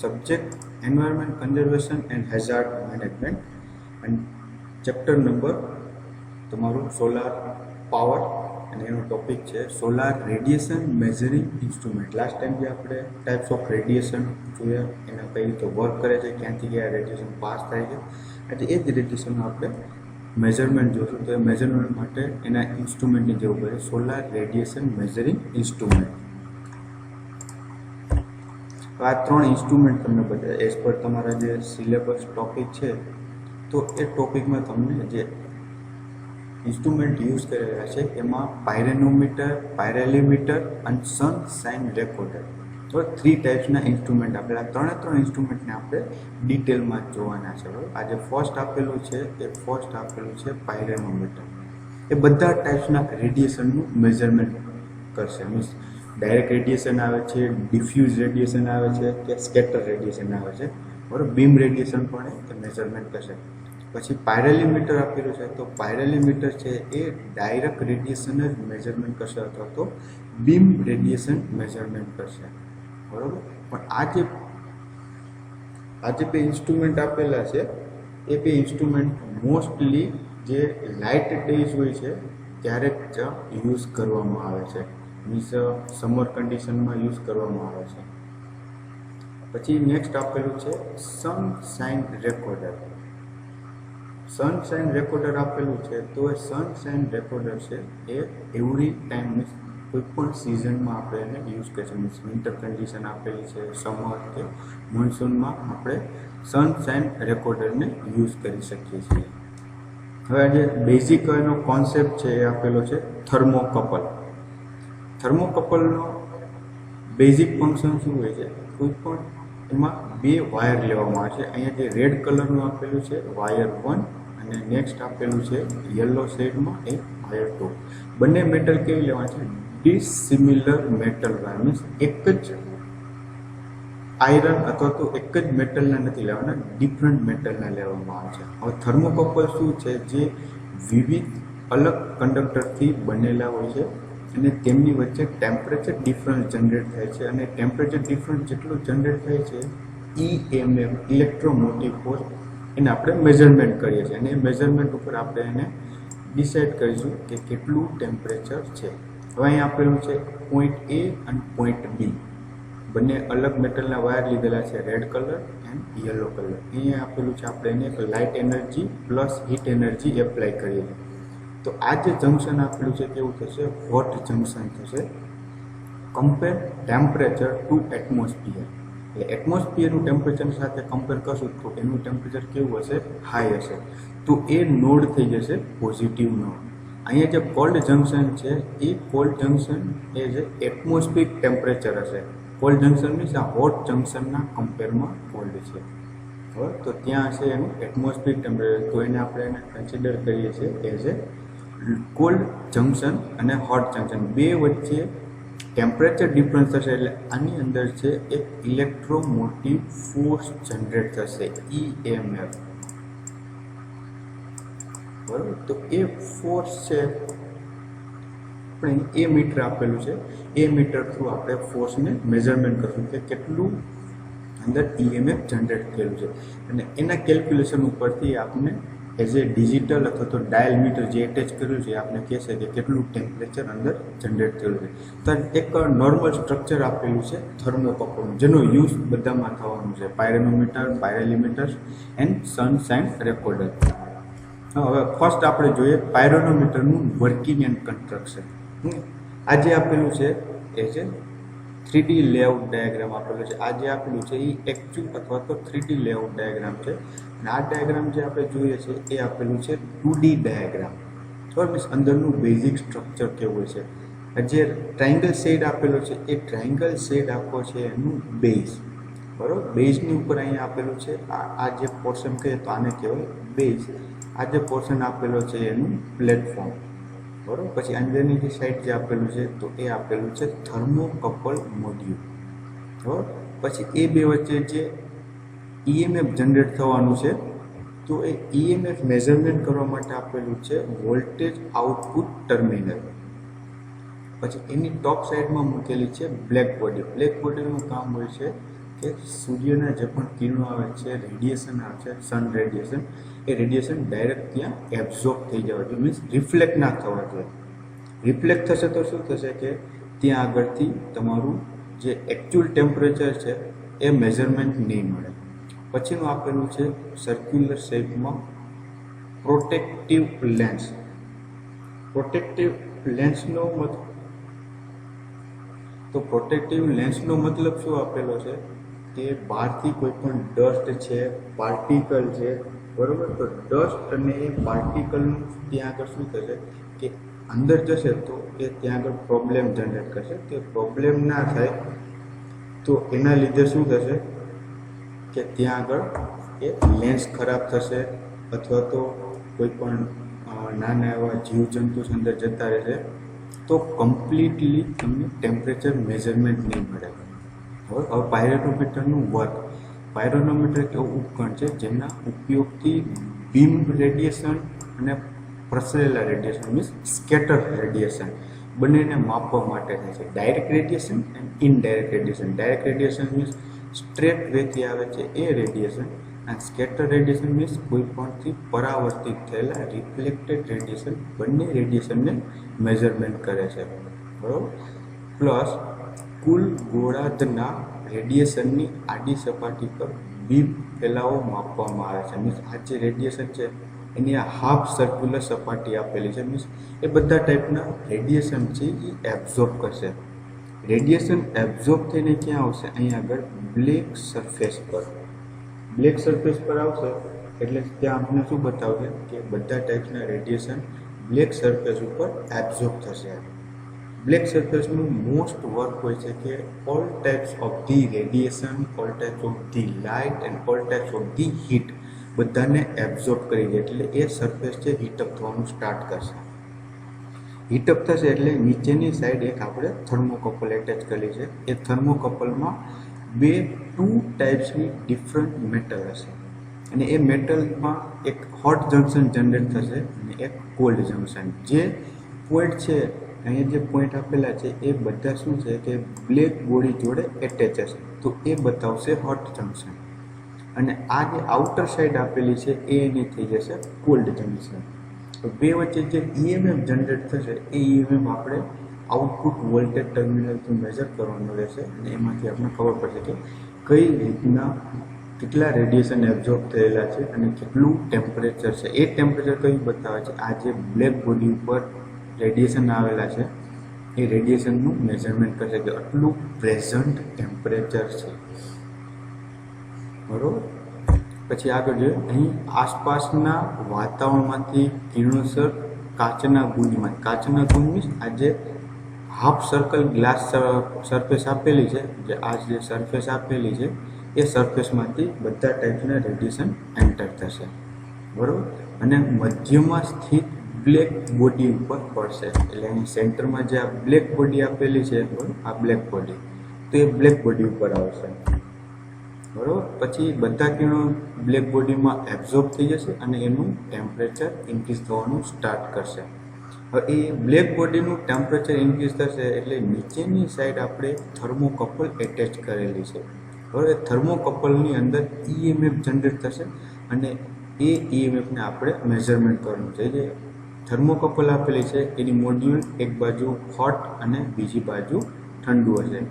Subject environment conservation and hazard management and chapter number તમારું solar power અને એનો topic છે solar radiation measuring instrument. Last time જે આપણે ટાઈપ્સ ઓફ રેડિયેશન જોઈએ એના કઈ રીતે વર્ક કરે છે, ક્યાંથી ક્યાં રેડિયેશન પાસ થાય છે, એટલે એ જ રેડિયેશનનું આપણે મેઝરમેન્ટ જોશું. તો એ મેઝરમેન્ટ માટે એના ઇન્સ્ટ્રુમેન્ટની જરૂર પડે, સોલાર રેડિયેશન મેઝરિંગ ઇન્સ્ટ્રુમેન્ટ. આ 3 ઇન્સ્ટ્રુમેન્ટ તમને બતાવે એઝ પર તમારા જે સિલેબસ ટોપિક છે. તો એ ટોપિકમાં તમને જે ઇન્સ્ટ્રુમેન્ટ યુઝ કરેલા છે એમાં પાયરેનોમીટર, પાયરેલીમીટર અને સનશાઇન રેકોર્ડર. તો 3 ટાઈપ્સના ઇન્સ્ટ્રુમેન્ટ આપેલા. 3 ઇન્સ્ટ્રુમેન્ટને આપણે ડિટેલમાં જોવાના છે. આ જે ફર્સ્ટ આપેલું છે પાયરેનોમીટર. એ બધા ટાઈપ્સના રેડિયેશનનું મેઝરમેન્ટ કરશે. મીન્સ ડાયરેક્ટ રેડિયેશન આવે છે, ડિફ્યુઝ રેડિયેશન આવે છે કે સ્કેટર રેડિયેશન આવે છે, બરાબર. બીમ રેડિયેશન પણ એ મેઝરમેન્ટ કરશે. પછી પાયરેલીમીટર આપેલું છે. તો પાયરેલીમીટર છે એ ડાયરેક્ટ રેડિયેશન જ મેઝરમેન્ટ કરશે અથવા તો બીમ રેડિયેશન મેઝરમેન્ટ કરશે, બરાબર. પણ આ જે 2 ઇન્સ્ટ્રુમેન્ટ આપેલા છે એ 2 ઇન્સ્ટ્રુમેન્ટ મોસ્ટલી જે લાઇટ ડેઝ હોય છે ત્યારે જ યુઝ કરવામાં આવે છે. મીન્સ સમર કન્ડિશનમાં યુઝ કરવામાં આવે છે. પછી નેક્સ્ટ આપેલું છે સનશાઇન રેકોર્ડર. સનશાઇન રેકોર્ડર આપેલું છે. તો એ સનશાઇન રેકોર્ડર છે એ એવરી ટાઈમ મીન્સ કોઈ પણ સિઝનમાં આપણે એને યુઝ કરીએ છીએ. મીન્સ વિન્ટર કન્ડિશન આપેલી છે, સમર કે મોન્સૂનમાં આપણે સનશાઇન રેકોર્ડરને યુઝ કરી શકીએ છીએ. હવે જે બેઝિક એનો કોન્સેપ્ટ છે એ આપેલો છે થર્મોકપલ. થર્મોકપલનો બેઝિક ફંક્શન શું હોય છે? કોઈ પણ એમાં 2 વાયર લેવામાં આવે છે. અહીંયા જે રેડ કલરનું આપેલું છે વાયર 1 અને નેક્સ્ટ આપેલું છે યલો શેડમાં એ વાયર 2. બંને મેટલ કેવી લેવાના છે? ડિસિમિલર મેટલ વાયર. મીન્સ એક જ આયરન અથવા તો એક જ મેટલના નથી લેવાના, ડિફરન્ટ મેટલના લેવામાં આવે છે. હવે થર્મોકપલ શું છે? જે વિવિધ અલગ કંડક્ટરથી બનેલા હોય છે અને તેમની વચ્ચે ટેમ્પરેચર ડિફરન્સ જનરેટ થાય છે. અને ટેમ્પરેચર ડિફરન્સ જેટલું જનરેટ થાય છે EMF ઇલેક્ટ્રોમોટિવ ફોર્સ એને આપણે મેઝરમેન્ટ કરીએ છીએ. અને એ મેઝરમેન્ટ ઉપર આપણે એને ડિસાઇડ કરીશું કે કેટલું ટેમ્પરેચર છે. હવે અહીં આપેલું છે પોઈન્ટ A અને પોઈન્ટ B. બંને અલગ મેટલના વાયર લીધેલા છે, red colour and yellow colour. અહીંયા આપેલું છે આપણે એને light energy plus heat energy apply કરીએ છીએ. તો આ જે જંક્શન આપેલું છે કેવું થશે? હોટ જંક્શન થશે. Compare temperature to atmosphere. એટલે એટમોસ્ફિયરનું ટેમ્પરેચર સાથે કમ્પેર કરશું તો એનું ટેમ્પરેચર કેવું હશે? હાઈ હશે. તો એ નોડ થઈ જશે પોઝિટિવ નોડ. અહીંયા જે કોલ્ડ જંક્શન છે એ કોલ્ડ જંક્શન એ જે એટમોસ્ફિયરિક ટેમ્પરેચર હશે. કોલ્ડ જંક્શન મીન્સ આ હોટ જંક્શનના કમ્પેરમાં કોલ્ડ છે, બરાબર. તો ત્યાં હશે એનું એટમોસ્ફિયરિક ટેમ્પરેચર. તો એને આપણે એને કન્સિડર કરીએ છીએ એઝ એ કોલ્ડ જંક્શન અને હોટ જંક્શન. બે વચ્ચે ટેમ્પરેચર ડિફરન્સ થશે એટલે આની અંદર છે એક ઇલેક્ટ્રોમોટિવ ફોર્સ જનરેટ થશે, EMF, બરાબર. તો એ ફોર્સ છે આપણે એ મીટર આપેલું છે. એ મીટર થ્રુ આપણે ફોર્સને મેઝરમેન્ટ કરશું કે કેટલું અંદર EMF જનરેટ થયેલું છે. અને એના કેલ્ક્યુલેશન ઉપરથી આપણે એઝ એ ડિજિટલ અથવા તો ડાયલ મીટર જે એટેચ કર્યું છે આપણે કહેશે કે કેટલું ટેમ્પરેચર અંદર જનરેટ થયેલું છે. તો એક નોર્મલ સ્ટ્રક્ચર આપેલું છે થર્મોકપલનું, જેનો યુઝ બધામાં થવાનું છે. પાયરેનોમીટર, પાયરેલીમીટર એન્ડ સનશાઇન રેકોર્ડર. હવે ફર્સ્ટ આપણે જોઈએ પાયરેનોમીટરનું વર્કિંગ એન્ડ કન્સ્ટ્રક્શન. આ જે આપેલું છે એ છે 3D લેઆઉટ ડાયાગ્રામ આપેલો છે. આ જે આપેલું છે એ એકચ્યુઅલ અથવા તો 3D લેઆઉટ ડાયાગ્રામ છે. અને આ ડાયાગ્રામ જે આપણે જોઈએ છે એ આપેલું છે 2D ડાયાગ્રામ. બરાબર. મીન્સ અંદરનું બેઝિક સ્ટ્રક્ચર કેવું છે. જે ટ્રાયંગલ શેડ આપેલો છે એ ટ્રાયંગલ શેડ આખો છે એનું બેઝ, બરાબર. બેઝની ઉપર અહીંયા આપેલું છે આ જે પોર્શન કહીએ તો આને કહેવાય બેઝ. આ જે પોર્શન આપેલો છે એનું પ્લેટફોર્મ, બરાબર. પછી અંદરની જે સાઈડ જે આપેલું છે તો એ આપેલું છે થર્મોકપલ મોડ્યુલ, બરાબર. પછી એ બે વચ્ચે જે EMF જનરેટ થવાનું છે તો એ EMF મેઝરમેન્ટ કરવા માટે આપેલું છે વોલ્ટેજ આઉટપુટ ટર્મિનલ. પછી એની ટોપ સાઈડમાં મૂકેલી છે બ્લેક બોડી. બ્લેક બોડીનું કામ હોય છે કે સૂર્યના જે પણ કિરણો આવે છે, રેડિયેશન આવે છે, સન રેડિયેશન, એ રેડિયેશન ડાયરેક્ટ ત્યાં એબ્ઝોર્બ થઈ જવા જોઈએ, મીન્સ રિફ્લેક્ટ ના થવા જોઈએ. રિફ્લેક્ટ થશે તો શું થશે કે ત્યાં આગળથી તમારું જે એકચ્યુઅલ ટેમ્પરેચર છે એ મેઝરમેન્ટ નહીં મળે. પછીનું આપેલું છે સર્ક્યુલર શેપમાં પ્રોટેક્ટિવ લેન્સ. પ્રોટેક્ટિવ લેન્સનો મતલબ શું આપેલો છે કે બહારથી કોઈ પણ ડસ્ટ છે, પાર્ટિકલ છે, બરોબર, તો ડસ્ટ અને એ પાર્ટિકલનું ત્યાં આગળ શું થશે કે અંદર જશે તો એ ત્યાં આગળ પ્રોબ્લેમ જનરેટ કરશે. તે પ્રોબ્લેમ ના થાય તો એના લીધે શું થશે કે ત્યાં આગળ એ લેન્સ ખરાબ થશે, અથવા તો કોઈ પણ નાના એવા જીવજંતુ અંદર જતા રહેશે, તો કમ્પ્લીટલી તમને ટેમ્પરેચર મેઝરમેન્ટ નહીં મળે. હવે પાયરોનોમીટરનું વર્ક. પાયરોનોમીટર એક એવું ઉપકરણ છે જેના ઉપયોગથી બીમ રેડિયેશન અને પ્રસરેલા રેડિયેશન મીન્સ સ્કેટર રેડિયેશન બંનેને માપવા માટે થાય છે. Direct radiation and indirect radiation. Direct radiation means straight વેથી આવે છે એ રેડિયેશન, અને સ્કેટર રેડિયેશન મીન્સ કોઈ પણથી પરાવર્તિત થયેલા રિફ્લેક્ટેડ રેડિયેશન, બંને રેડિયેશનને મેઝરમેન્ટ કરે છે, બરાબર. પ્લસ કુલ ગોળાર્ધના રેડિયેશનની આડી સપાટી પર બીમ ફેલાવો માપવામાં આવે છે. મીન્સ આ જે રેડિયેશન છે એની આ હાફ સર્ક્યુલર સપાટી આપેલી છે, મીન્સ એ બધા ટાઈપના રેડિયેશન છે એ એબ્ઝોર્બ કરશે. રેડિયેશન એબ્ઝોર્બ થઈને ક્યાં આવશે? અહીંયા આગળ બ્લેક સરફેસ પર. બ્લેક સરફેસ પર આવશે એટલે ત્યાં આપણે શું બતાવશે કે બધા ટાઈપના રેડિયેશન બ્લેક સરફેસ ઉપર એબ્ઝોર્બ થશે. બ્લેક સરફેસનું મોસ્ટ વર્ક હોય છે કે all types of the radiation, all types of the light and all types of the heat બધાને એબ્ઝોર્બ કરી દે. એટલે એ સરફેસ છે હીટઅપ થવાનું સ્ટાર્ટ કરશે. હીટઅપ થશે એટલે નીચેની સાઈડ એક આપણે થર્મોકપલ એટેચ કરેલી છે. એ થર્મોકપલમાં ટુ ટાઈપ્સની ડિફરન્ટ મેટલ હશે, અને એ મેટલમાં એક હોટ જંક્શન જનરેટ થશે અને એક કોલ્ડ જંક્શન. જે પોઈન્ટ છે અહીંયા જે પોઈન્ટ આપેલા છે એ બધા શું છે કે બ્લેક બોડી જોડે એટેચ હશે, તો એ બતાવશે હોટ જંક્શન. અને આ જે આઉટર સાઈડ આપેલી છે એ એની થઈ જશે કોલ્ડ જંક્શન. તો બે વચ્ચે જે ઈએમએફ જનરેટ થશે એ ઈએમએફ આપણે આઉટપુટ વોલ્ટેજ ટર્મિનલથી મેઝર કરવાનું રહેશે, અને એમાંથી આપણને ખબર પડશે કે કઈ રીતના કેટલા રેડિયેશન એબ્ઝોર્બ થયેલા છે અને કેટલું ટેમ્પરેચર છે. એ ટેમ્પરેચર કયું બતાવે છે? આ જે બ્લેક બોડી ઉપર રેડિયેશન આવેલા છે એ રેડિયેશનનું મેઝરમેન્ટ કરશે કે આટલું પ્રેઝન્ટ ટેમ્પરેચર છે, બરોબર. પછી આગળ જોઈએ, અહીં આસપાસના વાતાવરણમાંથી કિરણોત્સર્ગ કાચના ગુંજમાં. કાચના ગુંજ મીન્સ આ જે હાફ સર્કલ ગ્લાસ સરફેસ આપેલી છે, જે આ જે સરફેસ આપેલી છે એ સરફેસમાંથી બધા ટાઈપના રેડિયેશન એન્ટર થશે, બરાબર. અને મધ્યમાં સ્થિત બ્લેક બોડી ઉપર પડશે. એટલે અહીં સેન્ટરમાં જે આ બ્લેક બોડી આપેલી છે, આ બ્લેક બોડી, તો એ બ્લેક બોડી ઉપર આવશે, બરાબર. પછી બધા કિરણો બ્લેક બોડીમાં એબ્ઝોર્બ થઈ જશે અને એનું ટેમ્પરેચર ઇન્ક્રીઝ થવાનું સ્ટાર્ટ કરશે. હવે એ બ્લેક બોડીનું ટેમ્પરેચર ઇન્ક્રીઝ થશે એટલે નીચેની સાઈડ આપણે થર્મોકપલ એટેચ કરેલી છે, બરાબર. થર્મોકપલની અંદર ઈએમએફ જનરેટ થશે અને એ ઈએમએફને આપણે મેઝરમેન્ટ કરવાનું છે. જે થર્મોકપલ આપેલી છે એની મોડ્યુલ એક બાજુ હોટ અને બીજી બાજુ ઠંડુ હશે,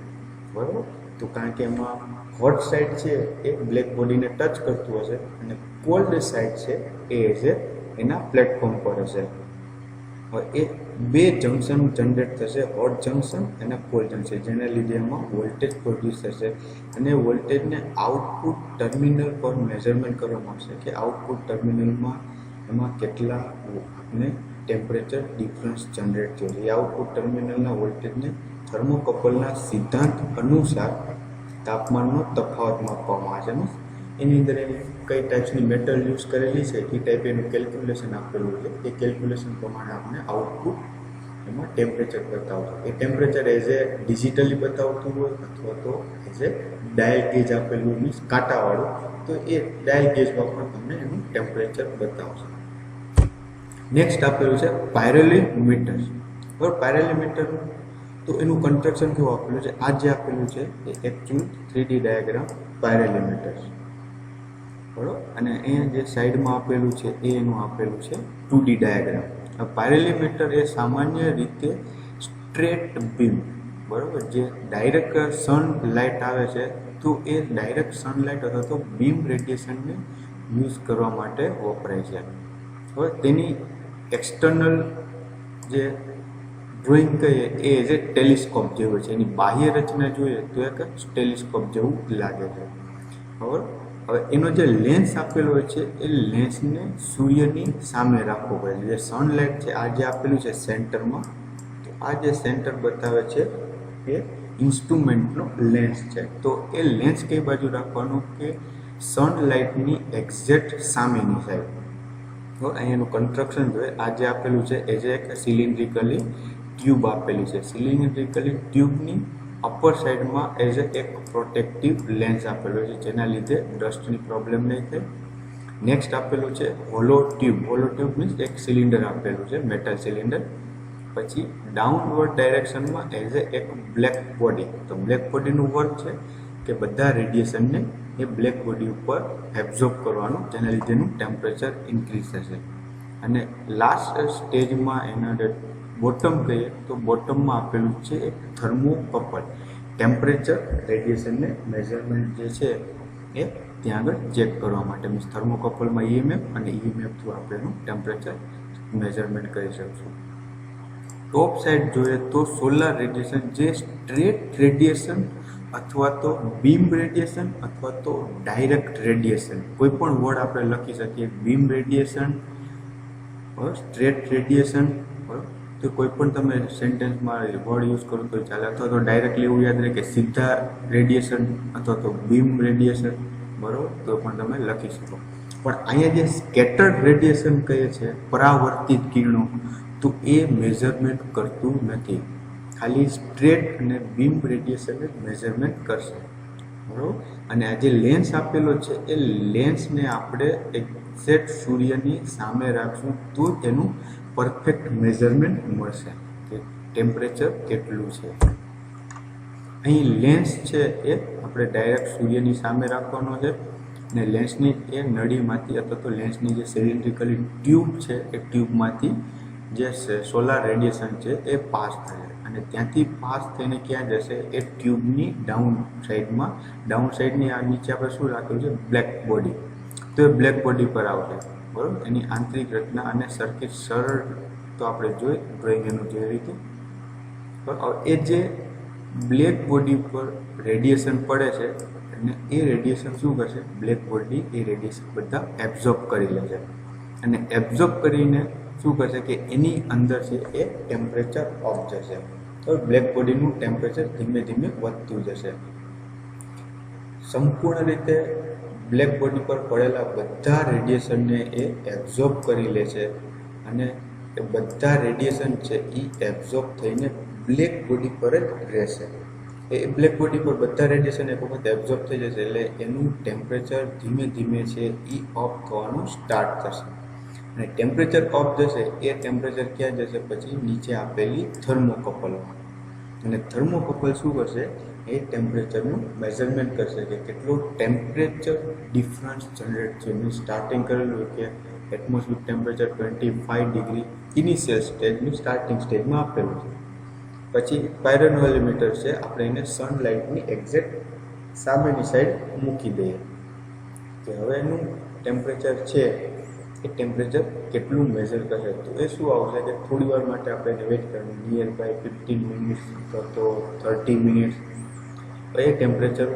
બરાબર. તો કારણ કે એમાં હોટ સાઈડ છે એ બ્લેક બોડીને ટચ કરતું હશે અને કોલ્ડ સાઈડ છે એ છે એના પ્લેટફોર્મ પર હશે. હવે એ બે જંક્શન જનરેટ થશે, હોટ જંક્શન અને કોલ્ડ જંક્શન, જેના લીધે એમાં વોલ્ટેજ પ્રોડ્યુસ થશે અને વોલ્ટેજને આઉટપુટ ટર્મિનલ પર મેઝરમેન્ટ કરવામાં આવશે કે આઉટપુટ ટર્મિનલમાં એમાં કેટલા અને ટેમ્પરેચર ડિફરન્સ જનરેટ થયો છે. એ આઉટપુટ ટર્મિનલના વોલ્ટેજને થર્મોકપલના સિદ્ધાંત અનુસાર તાપમાનનો તફાવત માપવામાં આવે છે. એની અંદર કઈ ટાઈપ્સની મેટલ યુઝ કરેલી છે એ ટાઈપ એનું કેલ્ક્યુલેશન આપેલું છે. એ કેલ્ક્યુલેશન પ્રમાણે આપણે આઉટપુટ એમાં ટેમ્પરેચર બતાવતું. એ ટેમ્પરેચર એઝ એ ડિજિટલી બતાવતું હોય અથવા તો એઝ એ ડાયલ ગેજ આપેલું મીન્સ કાંટાવાળું, તો એ ડાયલ ગેજમાં પણ તમને એનું ટેમ્પરેચર બતાવશે. નેક્સ્ટ આપેલું છે પાયરોલીમીટર. બરાબર. પાયરોલીમીટર તો એનું કન્સ્ટ્રક્શન કેવું આપેલું છે, આ જે આપેલું છે એ એકચ્યુઅલ 3D ડાયાગ્રામ પાયરેલિમીટર્સ, બરાબર. અને અહીંયા જે સાઈડમાં આપેલું છે એ એનું આપેલું છે 2D ડાયાગ્રામ. પાયરેલિમીટર એ સામાન્ય રીતે સ્ટ્રેટ બીમ, બરાબર, જે ડાયરેક્ટ સનલાઇટ આવે છે તો એ ડાયરેક્ટ સનલાઇટ અથવા તો બીમ રેડિયેશનને યુઝ કરવા માટે વપરાય છે. હવે તેની એક્સટર્નલ જે ડ્રોઈંગ કહીએ એ એઝ એ ટેલિસ્કોપ જેવું છે, એની બાહ્ય રચના જોઈએ તો એક ટેલિસ્કોપ જેવું લાગે છે, બરાબર. હવે એનો જે લેન્સ આપેલો હોય છે એ લેન્સને સૂર્યની સામે રાખવો પડે. જે સનલાઇટ છે આ જે આપેલું છે સેન્ટરમાં, તો આ જે સેન્ટર બતાવે છે એ ઇન્સ્ટ્રુમેન્ટનો લેન્સ છે. તો એ લેન્સ કઈ બાજુ રાખવાનો કે સનલાઇટની એક્ઝેક્ટ સામેની સાઈડ. તો અહીંયાનું કન્સ્ટ્રક્શન જોઈએ, આ જે આપેલું છે એ જે એક સિલિન્ડ્રિકલી ટ્યુબ આપેલી છે. સિલિન્ડ્રિકલી ટ્યુબની અપર સાઈડમાં એઝ એક પ્રોટેક્ટિવ લેન્સ આપેલો છે, જેના લીધે ડસ્ટની પ્રોબ્લેમ નહીં થાય. નેક્સ્ટ આપેલું છે hollow tube. Hollow tube means એક સિલિન્ડર આપેલું છે, મેટલ સિલિન્ડર. પછી ડાઉનવર્ડ ડાયરેક્શનમાં એઝ એક બ્લેક બોડી. તો બ્લેક બોડીનું વર્ક છે કે બધા રેડિયેશનને એ બ્લેક બોડી ઉપર એબ્ઝોર્બ કરવાનું, જેના લીધેનું ટેમ્પરેચર ઇન્ક્રીઝ થશે. અને લાસ્ટ સ્ટેજમાં એના બોટમ કહીએ તો બોટમમાં આપેલું છે એક થર્મોકપલ. ટેમ્પરેચર રેડિયેશનને મેઝરમેન્ટ જે છે એ ત્યાં આગળ ચેક કરવા માટે, મીન્સ થર્મોકપલમાં EMF અને EMF થ્રુ આપણે એનું ટેમ્પરેચર મેઝરમેન્ટ કરી શકશું. ટોપ સાઈડ જોઈએ તો સોલાર રેડિયેશન, જે સ્ટ્રેટ રેડિયેશન અથવા તો બીમ રેડિયેશન અથવા તો ડાયરેક્ટ રેડિયેશન, કોઈ પણ વર્ડ આપણે લખી શકીએ. બીમ રેડિયેશન, સ્ટ્રેટ રેડિયેશન, તો કોઈ પણ તમે સેન્ટેન્સમાં વર્ડ યુઝ કરો તો ચાલે. અથવા તો ડાયરેક્ટલી એવું યાદ રહે કે સીધા રેડિયેશન અથવા તો બીમ રેડિયેશન, બરાબર, તો પણ તમે લખી શકો. પણ અહીંયા જે સ્કેટર્ડ રેડિયેશન કહે છે, પરાવર્તિત કિરણો, તો એ મેઝરમેન્ટ કરતું નથી. ખાલી સ્ટ્રેટ અને બીમ રેડિયેશન જ મેઝરમેન્ટ કરશે, બરાબર. અને આ જે લેન્સ આપેલો છે એ લેન્સને આપણે એક્ઝેક્ટ સૂર્યની સામે રાખશું તો તેનું પરફેક્ટ મેઝરમેન્ટ મળશે કે ટેમ્પરેચર કેટલું છે. અહીં લેન્સ છે એ આપણે ડાયરેક્ટ સૂર્યની સામે રાખવાનો છે, અને લેન્સની એ નળીમાંથી અથવા તો લેન્સની જે સિલિન્ડ્રિકલી ટ્યુબ છે એ ટ્યુબમાંથી જે સોલાર રેડિયેશન છે એ પાસ થશે, અને ત્યાંથી પાસ થઈને ક્યાં જશે, એ ટ્યુબની ડાઉન સાઈડની આ નીચે આપણે શું રાખેલું છે બ્લેક બોડી, તો એ બ્લેક બોડી પર આવશે, બરાબર. એની આંતરિક રચના અને સર્કિટ સરળ તો આપણે જોઈ ડ્રોઈંગ એનું જે રીતે. એ જે બ્લેક બોડી પર રેડિયેશન પડે છે અને એ રેડિયેશન શું કરશે, બ્લેક બોડી એ રેડિયેશન બધા એબ્ઝોર્બ કરી લે છે, અને એબ્ઝોર્બ કરીને શું કરશે કે એની અંદર છે એ ટેમ્પરેચર ઓફ જશે. તો બ્લેક બોડીનું ટેમ્પરેચર ધીમે ધીમે વધતું જશે. સંપૂર્ણ રીતે બ્લેક બોડી પર પડેલા બધા રેડિયેશનને એ એબ્ઝોર્બ કરી લે છે, અને એ બધા રેડિયેશન છે એ એબ્ઝોર્બ થઈને બ્લેક બોડી પર જ રહેશે. એ બ્લેક બોડી પર બધા રેડિયેશન એક વખત એબ્ઝોર્બ થઈ જશે એટલે એનું ટેમ્પરેચર ધીમે ધીમે છે એ ઓફ થવાનું સ્ટાર્ટ થશે. અને ટેમ્પરેચર ઓફ જશે એ ટેમ્પરેચર ક્યાં જશે, પછી નીચે આપેલી થર્મોકપલમાં. અને થર્મોકપલ શું કરશે, એ ટેમ્પરેચરનું મેઝરમેન્ટ કરશે કે કેટલું ટેમ્પરેચર ડિફરન્સ જનરેટ છે. મેં સ્ટાર્ટિંગ કરેલું કે એટમોસ્ફિયર ટેમ્પરેચર 25 ડિગ્રી ઇનિશિયલ સ્ટેજનું સ્ટાર્ટિંગ સ્ટેજમાં આપેલું છે. પછી પાયરોનોમીટર છે, આપણે એને સનલાઇટની એક્ઝેક્ટ સામેની સાઈડ મૂકી દઈએ કે હવે એનું ટેમ્પરેચર છે એ ટેમ્પરેચર કેટલું મેઝર કરશે. તો એ શું આવશે કે થોડી વાર માટે આપણે એને વેઇટ કરવાનું, નિયર બાય 15 મિનિટ્સ અથવા તો 30 મિનિટ્સ. એ ટેમ્પરેચર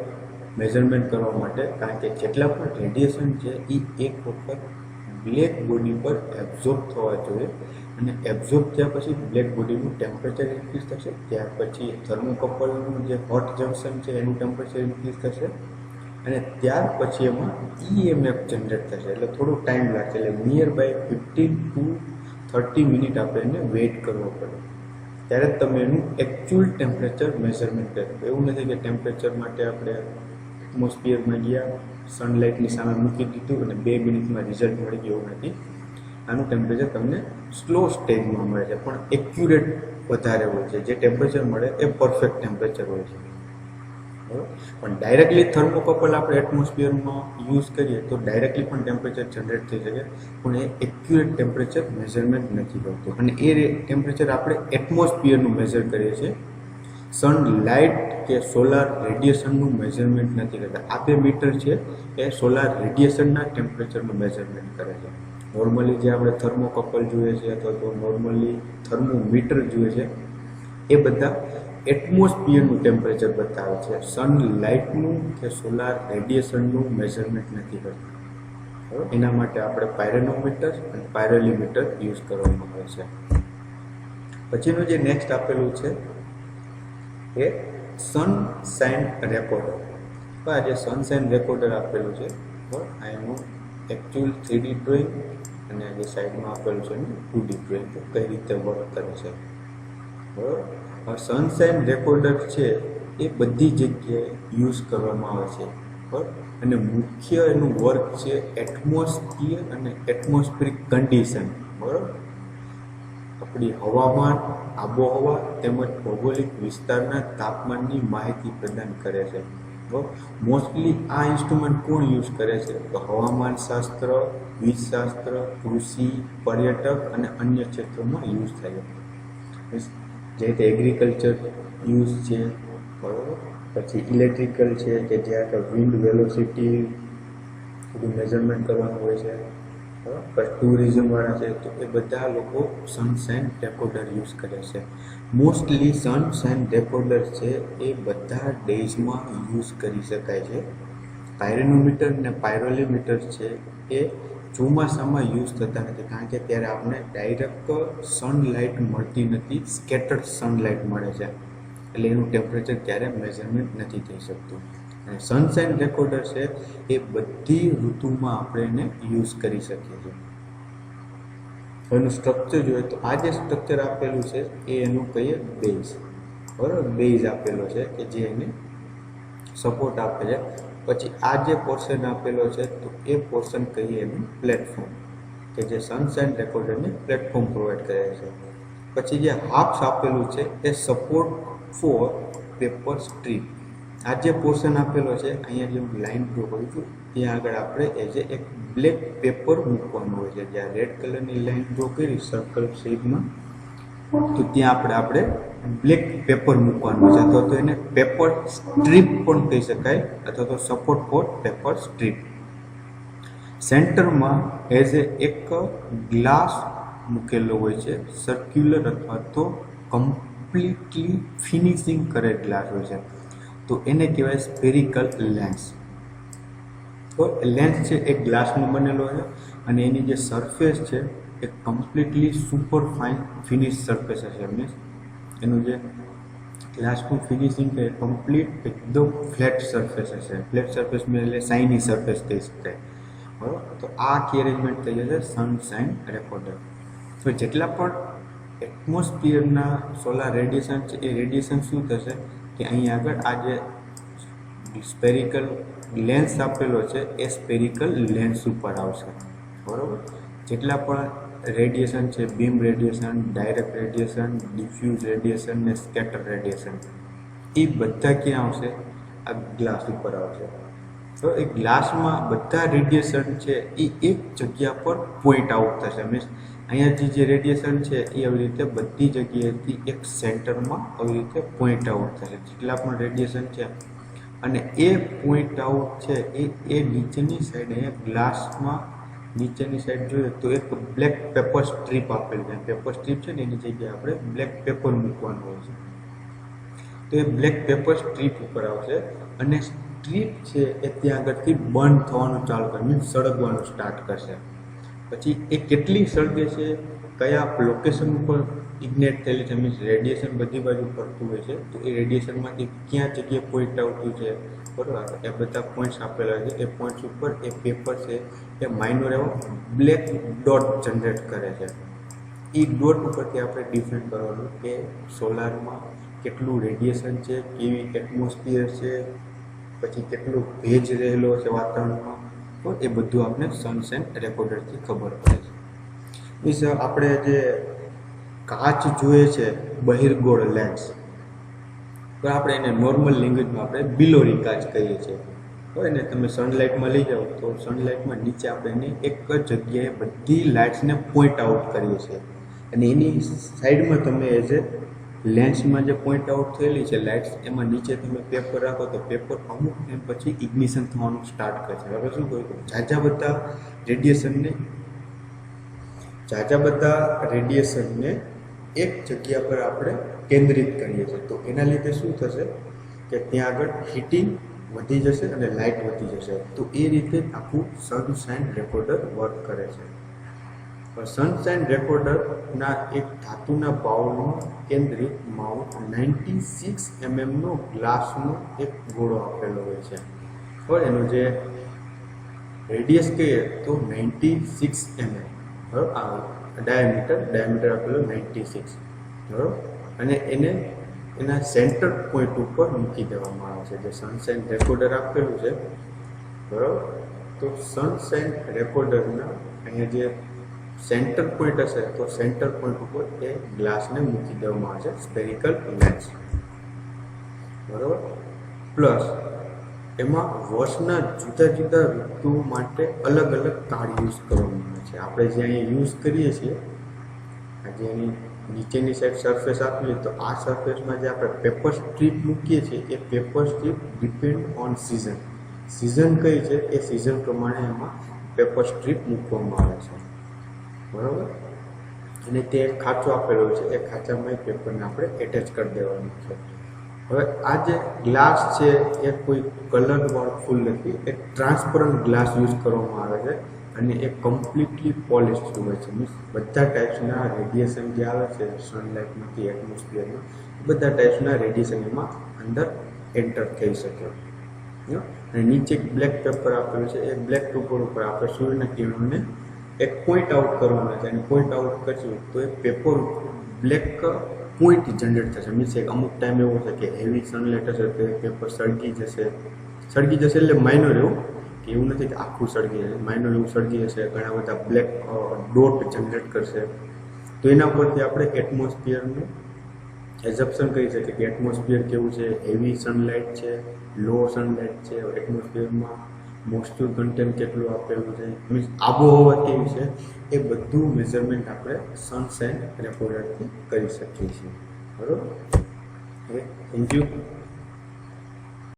મેઝરમેન્ટ કરવા માટે, કારણ કે જેટલા પણ રેડિયેશન છે એ એક વખત બ્લેક બોડી પર એબ્ઝોર્બ થવા જોઈએ, અને એબ્ઝોર્બ થયા પછી બ્લેક બોડીનું ટેમ્પરેચર ઇન્ક્રીઝ થશે. ત્યાર પછી થર્મોકપલનું જે હોટ જંક્શન છે એનું ટેમ્પરેચર ઇન્ક્રીઝ થશે, અને ત્યાર પછી એમાં EMF જનરેટ થશે. એટલે થોડો ટાઈમ લાગશે, એટલે નિયર બાય 15 to 30 મિનિટ આપણે એને વેઇટ કરવો પડે. ત્યારે તમે એનું એકચ્યુઅલ ટેમ્પરેચર મેઝરમેન્ટ કરો. એવું નથી કે ટેમ્પરેચર માટે આપણે એટમોસ્ફિયરમાં ગયા, સનલાઇટની સામે મૂકી દીધું અને 2 મિનિટમાં રિઝલ્ટ મળી ગયું, એવું નથી. આનું ટેમ્પરેચર તમને સ્લો સ્ટેજમાં મળે છે, પણ એક્યુરેટ વધારે હોય છે. જે ટેમ્પરેચર મળે એ પરફેક્ટ ટેમ્પરેચર હોય છે. બરાબર, પણ ડાયરેક્ટલી થર્મોકપલ આપણે એટમોસ્ફિયરમાં યુઝ કરીએ તો ડાયરેક્ટલી પણ ટેમ્પરેચર જનરેટ થઈ શકે, પણ એ એક્યુરેટ ટેમ્પરેચર મેઝરમેન્ટ નથી કરતું. અને એ ટેમ્પરેચર આપણે એટમોસ્ફિયરનું મેઝર કરીએ છીએ, સનલાઇટ કે સોલાર રેડિયેશનનું મેઝરમેન્ટ નથી કરતા. આ બે મીટર છે એ સોલાર રેડિયેશનના ટેમ્પરેચરનું મેઝરમેન્ટ કરે છે. નોર્મલી જે આપણે થર્મોકપલ જોઈએ છે અથવા તો નોર્મલી થર્મોમીટર જોઈએ છે એ બધા એટમોસ્ફિયરનું ટેમ્પરેચર બતાવે છે, સનલાઇટનું કે સોલાર રેડિયેશનનું મેઝરમેન્ટ નથી કરતા. એના માટે આપણે પાયરોનોમીટર અને પાયરોલીમીટર યુઝ કરવામાં આવે છે. પછીનું જે નેક્સ્ટ આપેલું છે એ સનશાઇન રેકોર્ડર. આ જે સનશાઇન રેકોર્ડર આપેલું છે આ એનું એકચ્યુઅલ 3D ડ્રોઈંગ અને જે સાઈડમાં આપેલું છે એનું 2D ડ્રોઈંગ કઈ રીતે વર્ક કરે છે. બરાબર, સનશાઇન રેકોર્ડર છે એ બધી જગ્યાએ યુઝ કરવામાં આવે છે. બરાબર, અને મુખ્ય એનું વર્ક છે એટમોસ્ફિયર અને એટમોસ્ફિયરિક કન્ડિશન. બરાબર, આપણી હવામાન, આબોહવા તેમજ ભૌગોલિક વિસ્તારના તાપમાનની માહિતી પ્રદાન કરે છે. મોસ્ટલી આ ઇન્સ્ટ્રુમેન્ટ કોણ યુઝ કરે છે તો હવામાન શાસ્ત્ર, વીજશાસ્ત્ર, કૃષિ, પર્યટક અને અન્ય ક્ષેત્રોમાં યુઝ થાય છે. જે રીતે એગ્રીકલ્ચર યુઝ છે, બરાબર, પછી ઇલેક્ટ્રિકલ છે કે જ્યાં વિન્ડ વેલોસિટી બધું મેઝરમેન્ટ કરવાનું હોય છે. બરાબર, ટુરિઝમવાળા છે તો એ બધા લોકો સનશાઇન રેકોર્ડર યુઝ કરે છે. મોસ્ટલી સનશાઇન રેકોર્ડર છે એ બધા ડેઝમાં યુઝ કરી શકાય છે. પાયરોનોમીટર અને પાયરોલીમીટર છે એ ચોમાસામાં યુઝ થતા નથી, કારણ કે ત્યારે આપણે ડાયરેક્ટ સનલાઇટ મળતી નથી, સ્કેટર્ડ સનલાઇટ મળે છે, એટલે એનું ટેમ્પરેચર ત્યારે મેઝરમેન્ટ નથી થઈ શકતું. અને સનશાઇન રેકોર્ડર છે એ બધી ઋતુમાં આપણે એને યુઝ કરી શકીએ છીએ. એનું સ્ટ્રક્ચર જોઈએ તો આ જે સ્ટ્રક્ચર આપેલું છે એ એનું કહીએ બેઝ. બરાબર, બેઝ આપેલો છે કે જે એને સપોર્ટ આપે છે. પછી આ જે પોર્શન આપેલો છે તો એ પોર્શન કહીએ એનું પ્લેટફોર્મ, કે જે સનશાઇન રેકોર્ડરને પ્લેટફોર્મ પ્રોવાઈડ કરે છે. પછી જે હાફ્સ આપેલું છે એ સપોર્ટ ફોર પેપર સ્ટ્રીપ. આ જે પોર્શન આપેલો છે અહીંયા જે હું લાઈન ડ્રો કરું છું ત્યાં આગળ આપણે એઝ એક બ્લેક પેપર મૂકવાનું હોય છે. જ્યાં રેડ કલરની લાઈન ડ્રો કરી સર્કલ શેપમાં તો ત્યાં આપણે બ્લેક પેપર મૂકવાનું છે, અથવા તો એને પેપર સ્ટ્રીપ પણ કહી શકાય, અથવા તો સપોર્ટ ફોર પેપર સ્ટ્રીપ. સેન્ટરમાં એઝ એક ગ્લાસ મૂકેલો હોય છે, સર્ક્યુલર અથવા તો કમ્પ્લીટલી ફિનિશિંગ કરેલ ગ્લાસ હોય છે, તો એને કહેવાય સ્ફેરિકલ લેન્સ. તો લેન્સ છે એ ગ્લાસનો બનેલો છે અને એની જે સરફેસ છે એ completely super fine finish surface હશે. મીન્સ એનું જે ગ્લાસનું ફિનિશિંગ છે એ કમ્પ્લીટ એકદમ ફ્લેટ સરફેસ હશે. ફ્લેટ સરફેસ મેં એટલે શાઇની સરફેસ કહી શકાય. બરાબર, તો આ આખી અરેન્જમેન્ટ થઈ જશે સનશાઇન રેકોર્ડર. તો જેટલા પણ એટમોસ્ફિયરના સોલાર રેડિયેશન છે એ રેડિયેશન શું થશે કે અહીંયા આગળ આ જે સ્પેરિકલ લેન્સ આપેલો છે એ સ્પેરિકલ લેન્સ ઉપર આવશે. બરાબર, જેટલા પણ રેડિયેશન છે, beam radiation, direct radiation, diffuse radiation ને સ્કેટર રેડિયેશન, એ બધા ક્યાં આવશે? આ ગ્લાસ ઉપર આવશે. તો એ ગ્લાસમાં બધા રેડિયેશન છે એ એક જગ્યા પર પોઈન્ટ આઉટ થશે. મીન્સ અહીંયા જે રેડિયેશન છે એ આવી રીતે બધી જગ્યાએથી એક સેન્ટરમાં આવી રીતે પોઈન્ટ આઉટ થશે. જેટલા પણ રેડિયેશન છે અને એ પોઈન્ટ આઉટ છે એ નીચેની સાઈડ, અહીંયા ગ્લાસમાં નીચેની સાઈડ જોઈએ તો એક બ્લેક પેપર સ્ટ્રીપ આપેલી છે. પેપર સ્ટ્રીપ છે ને એની જગ્યાએ આપણે બ્લેક પેપર મૂકવાનું હોય છે. તો એ બ્લેક પેપર સ્ટ્રીપ ઉપર આવશે અને સ્ટ્રીપ છે એ ત્યાં આગળથી બંધ થવાનું ચાલુ કરે, મીન્સ સળગવાનું સ્ટાર્ટ કરશે. પછી એ કેટલી સળગે છે, કયા લોકેશન ઉપર ઇગ્નેટ થયેલી છે, મીન્સ રેડિયેશન બધી બાજુ ફરતું હોય છે, તો એ રેડિયેશનમાંથી ક્યાં જગ્યાએ પોઈન્ટ આવતું છે, બરાબર, એ બધા પોઈન્ટ્સ આપેલા છે. એ પોઈન્ટ્સ ઉપર એ પેપર છે એ માઇનોર એવો બ્લેક ડોટ જનરેટ કરે છે. એ ડોટ ઉપરથી આપણે ડિફાઇન કરવાનું કે સોલારમાં કેટલું રેડિયેશન છે, કેવી એટમોસ્ફિયર છે, પછી કેટલું ભેજ રહેલો છે વાતાવરણમાં, તો એ બધું આપણે સનશાઇન રેકોર્ડરથી ખબર પડે છે. મીન્સ આપણે જે કાચ જોઈએ છે બહિર્ગોળ લેન્સ, તો આપણે એને નોર્મલ લેંગ્વેજમાં આપણે બિલોરી કાચ કહીએ છીએ. હોય ને તમે સનલાઇટમાં લઈ જાઓ તો સનલાઇટમાં નીચે આપણે એને એક જ જગ્યાએ બધી લાઇટ્સને પોઈન્ટ આઉટ કરીએ છીએ, અને એની સાઈડમાં તમે એઝ એ લેન્સમાં જે પોઈન્ટ આઉટ થયેલી છે લાઇટ્સ, એમાં નીચે તમે પેપર રાખો તો પેપર અમુક ટાઈમ પછી ઇગ્નિશન થવાનું સ્ટાર્ટ કરે છે. હવે શું કહ્યું, ઝાઝા બધા રેડિયેશનને એક જગ્યા પર આપણે કેન્દ્રિત કરીએ છીએ, તો એના લીધે શું થશે કે ત્યાં આગળ હીટિંગ વધી જશે અને લાઇટ વધી જશે. તો એ રીતે આખું સનશાઇન રેકોર્ડર વર્ક કરે છે. પણ સનશાઇન રેકોર્ડરના એક ધાતુના બાઉલમાં કેન્દ્રિત માઉન્ટ 96 mm ગ્લાસનો એક ગોળો આપેલો હોય છે. હવે એનો જે રેડિયસ કહીએ તો 96 mm, ડાયામીટર આપેલો 96, બરાબર. અને એને એના સેન્ટર પોઈન્ટ ઉપર મૂકી દેવામાં આવે છે. જે સનશાઇન રેકોર્ડર આપેલું છે, બરાબર, તો સનશાઇન રેકોર્ડરના અહીંયા જે સેન્ટર પોઈન્ટ હશે તો સેન્ટર પોઈન્ટ ઉપર એ ગ્લાસને મૂકી દેવામાં આવે છે, સ્ફેરિકલ લેન્સ, બરાબર. પ્લસ એમાં વર્ષના જુદા જુદા ઋતુઓ માટે અલગ અલગ કાર્ડ યુઝ કરવામાં આવે છે. આપણે જે અહીંયા યુઝ કરીએ છીએ, આજે એની નીચેની સાઈડ સરફેસ આપીએ તો આ સરફેસમાં જે આપણે પેપર સ્ટ્રીપ મૂકીએ છીએ એ paper strip depend on season કઈ છે એ સિઝન પ્રમાણે એમાં પેપર સ્ટ્રીપ મૂકવામાં આવે છે, બરાબર. અને તે એક ખાંચો આપેલો છે, એ ખાંચામાં એ પેપરને આપણે એટેચ કરી દેવાનું છે. હવે આ જે ગ્લાસ છે એ કોઈ કલરવાળું ફૂલ નથી, એક ટ્રાન્સપરન્ટ ગ્લાસ યુઝ કરવામાં આવે છે, અને એ કમ્પ્લીટલી પોલિશ્ડ હોય છે. મીન્સ બધા ટાઈપ્સના રેડિયેશન જે આવે છે સનલાઇટમાંથી એટમોસ્ફિયરમાં, બધા ટાઈપ્સના રેડિયેશન એમાં અંદર એન્ટર થઈ શકે. અને નીચે બ્લેક પેપર આપેલું છે, એ બ્લેક પેપર ઉપર આપણે સૂર્યના કિરણોને એક પોઈન્ટ આઉટ કરવાના છે, અને પોઈન્ટ આઉટ કરશું તો એ પેપર બ્લેક પોઈન્ટ જનરેટ થશે. મીન્સ એક અમુક ટાઈમ એવો છે કે હેવી સનલાઇટ હશે તો એ પેપર સળગી જશે એટલે માઇનર એવું કે એવું નથી કે આખું સળગી જશે, માઇનર એવું સળગી જશે, ઘણા બધા બ્લેક ડોટ જનરેટ કરશે. તો એના પરથી આપણે એટમોસ્ફિયરનું એઝપ્શન કરી શકીએ કે એટમોસ્ફિયર કેવું છે, હેવી સનલાઇટ છે, લો સનલાઇટ છે, એટમોસ્ફિયરમાં મોઇસ્ચર કન્ટેન્ટ કેટલું આપેલું છે, મીન્સ આબોહવા કેવી છે, એ બધું મેઝરમેન્ટ આપણે સનશાઇન રેકોર્ડરથી કરી શકીએ છીએ, બરાબર. Thank you.